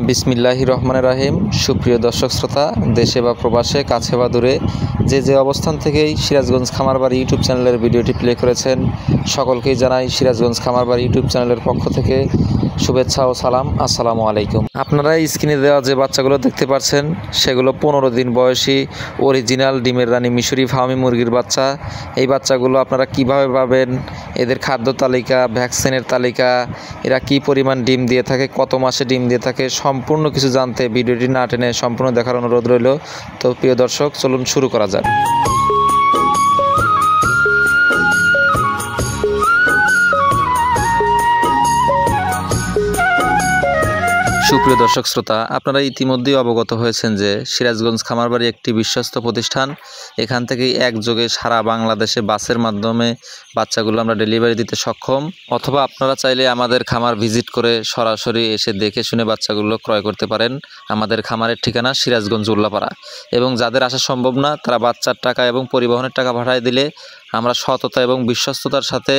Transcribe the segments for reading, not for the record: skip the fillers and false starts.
বিসমিল্লাহির রহমানির রহিম। সুপ্রিয় দর্শক শ্রোতা, দেশে বা প্রবাসে, কাছে বা দূরে যে অবস্থান থেকেই সিরাজগঞ্জ খামারবাড়ি ইউটিউব চ্যানেলের ভিডিওটি প্লে করেছেন, সকলকেই জানাই সিরাজগঞ্জ খামারবাড়ি ইউটিউব চ্যানেলের পক্ষ থেকে শুভেচ্ছা ও সালাম। আসসালামু আলাইকুম। আপনারা স্ক্রিনে দেওয়া যে বাচ্চাগুলো দেখতে পাচ্ছেন সেগুলো 15 দিন বয়সী অরিজিনাল ডিমের রানী মিশরি ফার্মি মুরগির বাচ্চা। এই বাচ্চাগুলো আপনারা কিভাবে পাবেন, এদের খাদ্য তালিকা, ভ্যাকসিনের তালিকা, এরা কি পরিমাণ ডিম দিয়ে থাকে, কত মাসে ডিম দিয়ে থাকে, সম্পূর্ণ কিছু জানতে ভিডিওটি না টেনে সম্পূর্ণ দেখার অনুরোধ রইল। তো প্রিয় দর্শক, চলুন শুরু করা যাক। সুপ্রিয় দর্শক শ্রোতা, আপনারা ইতিমধ্যেই অবগত হয়েছেন যে সিরাজগঞ্জ খামারবাড়ি একটি বিশ্বস্ত প্রতিষ্ঠান। এখান থেকেই একযোগে সারা বাংলাদেশে বাসের মাধ্যমে বাচ্চাগুলো আমরা ডেলিভারি দিতে সক্ষম, অথবা আপনারা চাইলে আমাদের খামার ভিজিট করে সরাসরি এসে দেখে শুনে বাচ্চাগুলো ক্রয় করতে পারেন। আমাদের খামারের ঠিকানা সিরাজগঞ্জ উল্লাপাড়া, এবং যাদের আসা সম্ভব না তারা বাচ্চার টাকা এবং পরিবহনের টাকা ভাড়ায় দিলে আমরা সততা এবং বিশ্বস্ততার সাথে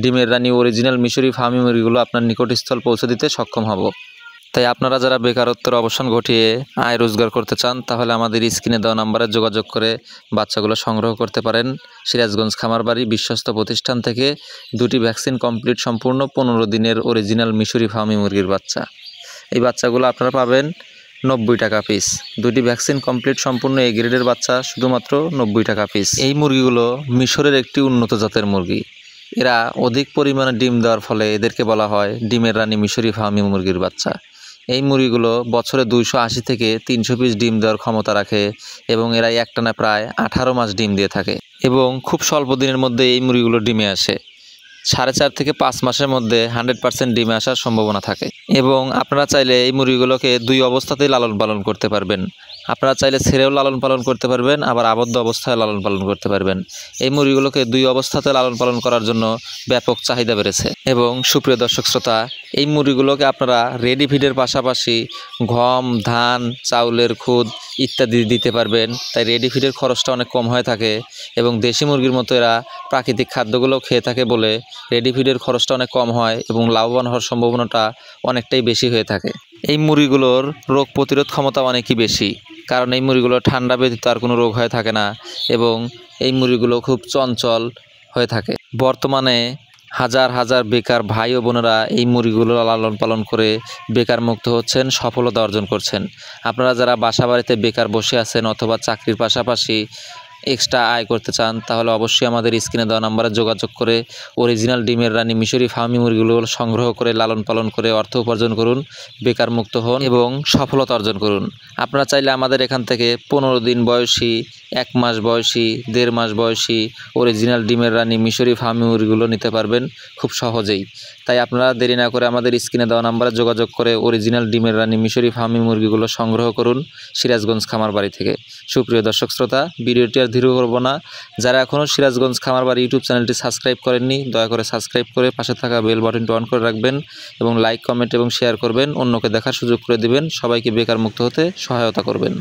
ডিমের রানী অরিজিনাল মিশরি ফার্মি মুরগিগুলো আপনার নিকটস্থল পৌঁছে দিতে সক্ষম হব। তাই আপনারা যারা বেকারত্বের অবসান ঘটিয়ে আয় রোজগার করতে চান, তাহলে আমাদের স্ক্রিনে দেওয়া নাম্বারে যোগাযোগ করে বাচ্চাগুলো সংগ্রহ করতে পারেন। সিরাজগঞ্জ খামারবাড়ি বিশ্বস্ত প্রতিষ্ঠান থেকে দুটি ভ্যাকসিন কমপ্লিট সম্পূর্ণ 15 দিনের অরিজিনাল মিশরি ফার্মি মুরগির বাচ্চা। এই বাচ্চাগুলো আপনারা পাবেন 90 টাকা পিস। দুটি ভ্যাকসিন কমপ্লিট সম্পূর্ণ এ গ্রেডের বাচ্চা শুধুমাত্র 90 টাকা পিস। এই মুরগিগুলো মিশরের একটি উন্নত জাতের মুরগি। এরা অধিক পরিমাণে ডিম দেওয়ার ফলে এদেরকে বলা হয় ডিমের রানী মিশরি ফার্মি মুরগির বাচ্চা। এই মুরগিগুলো বছরে 280 থেকে 300 পিস ডিম দেওয়ার ক্ষমতা রাখে, এবং এরা একটানা প্রায় 18 মাস ডিম দিয়ে থাকে, এবং খুব স্বল্প দিনের মধ্যে এই মুরগিগুলো ডিমে আসে। 4.5 থেকে 5 মাসের মধ্যে 100% ডিমে আসার সম্ভাবনা থাকে। এবং আপনারা চাইলে এই মুরগিগুলোকে দুই অবস্থাতেই লালন পালন করতে পারবেন। আপনারা চাইলে ছেড়েও লালন পালন করতে পারবেন, আবার আবদ্ধ অবস্থায় লালন পালন করতে পারবেন। এই মুরগিগুলোকে দুই অবস্থাতে লালন পালন করার জন্য ব্যাপক চাহিদা বেড়েছে। এবং সুপ্রিয় দর্শক শ্রোতা, এই মুরগিগুলোকে আপনারা রেডি ফিডের পাশাপাশি গম, ধান, চাউলের খুদ ইত্যাদি দিতে পারবেন। তাই রেডি ফিডের খরচটা অনেক কম হয়ে থাকে, এবং দেশি মুরগির মতো এরা প্রাকৃতিক খাদ্যগুলো খেয়ে থাকে বলে রেডি ফিডের খরচটা অনেক কম হয়, এবং লাভবান হওয়ার সম্ভাবনাটা অনেকটাই বেশি হয়ে থাকে। এই মুরগিগুলোর রোগ প্রতিরোধ ক্ষমতা অনেকই বেশি, কারণ এই মুরগিগুলো ঠান্ডা ব্যতীত আর কোনো রোগ হয়ে থাকে না, এবং এই মুরগিগুলো খুব চঞ্চল হয়ে থাকে। বর্তমানে হাজার হাজার বেকার ভাই ও বোনেরা এই মুরগিগুলো লালন পালন করে বেকার মুক্ত হচ্ছেন, সফলতা অর্জন করছেন। আপনারা যারা বাসা বাড়িতে বেকার বসে আছেন অথবা চাকরির পাশাপাশি এক্সট্রা আয় করতে চান, তাহলে অবশ্যই আমাদের স্ক্রিনে দেওয়া নাম্বারে যোগাযোগ করে অরিজিনাল ডিমের রানী মিশরি ফার্মি মুরগিগুলো সংগ্রহ করে লালন পালন করে অর্থ উপার্জন করুন, বেকার মুক্ত হন এবং সফলতা অর্জন করুন। আপনারা চাইলে আমাদের এখান থেকে 15 দিন বয়সী, 1 মাস বয়সী, 1.5 মাস বয়সী অরিজিনাল ডিমের রানী মিশরি ফার্মি মুরগিগুলো নিতে পারবেন খুব সহজেই। তাই আপনারা দেরি না করে আমাদের স্ক্রিনে দেওয়া নাম্বারে যোগাযোগ করে অরিজিনাল ডিমের রানী মিশরি ফার্মি মুরগিগুলো সংগ্রহ করুন সিরাজগঞ্জ খামারবাড়ি থেকে। সুপ্রিয় দর্শক শ্রোতা, ভিডিওটি আর দীর্ঘ করব না। যারা এখনও সিরাজগঞ্জ খামারবাড়ি ইউটিউব চ্যানেলটি সাবস্ক্রাইব করেননি, দয়া করে সাবস্ক্রাইব করে পাশে থাকা বেল বাটনটি অন করে রাখবেন, এবং লাইক, কমেন্ট এবং শেয়ার করবেন, অন্যকে দেখার সুযোগ করে দিবেন, সবাইকে বেকার মুক্ত হতে সহায়তা করবেন।